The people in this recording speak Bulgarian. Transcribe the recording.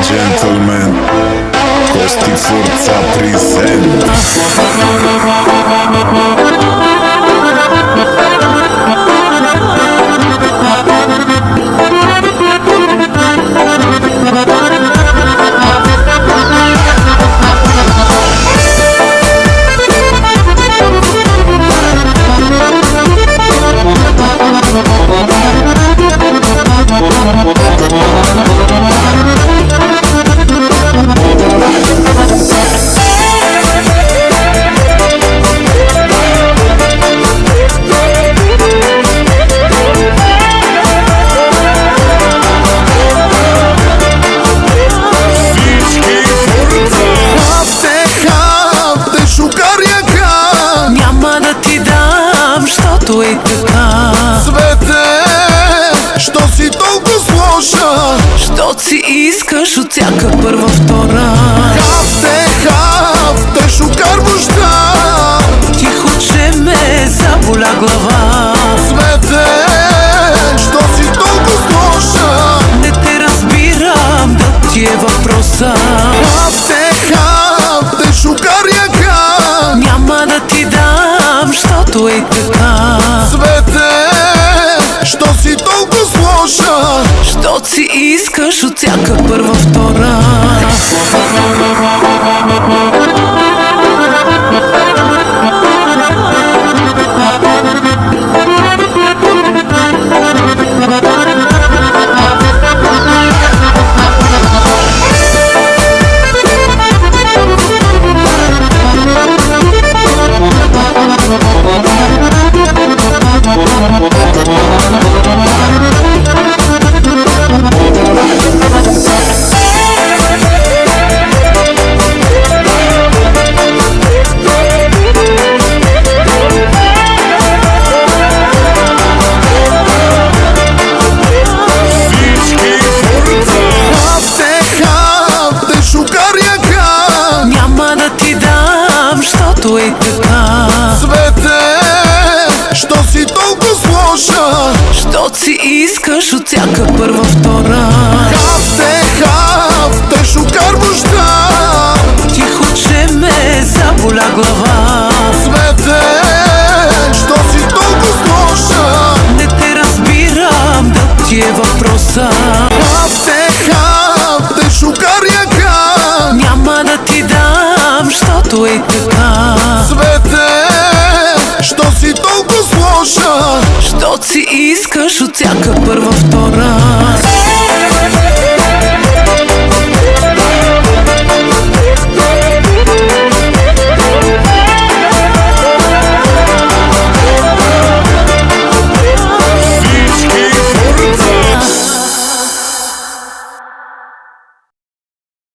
Gentlemen, Costi Forza presenta. Щото е така. Свете, що си толкова сложа? Що си искаш от всяка първа, втора? Хавте, шукар вожда. Тихо, че ме заболя глава. Свете, що си толкова сложа? Не те разбирам, да ти е въпроса. Хавте, шукар яка. Няма да ти дам, щото е така. Свете, що си толкова сложа? Що си искаш от всяка първа, втора? Щото е така. Свете, що си толкова сложа? Що си искаш от всяка първа, втора? Хавте, шукар вожда. Тихо, че ме заболя глава. Свете, що си толкова сложа? Не те разбирам, да ти е въпроса. Хавте, шукар яка. Няма да ти дам, щото е така. Свете, що си толкова сложа? Що си искаш от всяка първа, втора?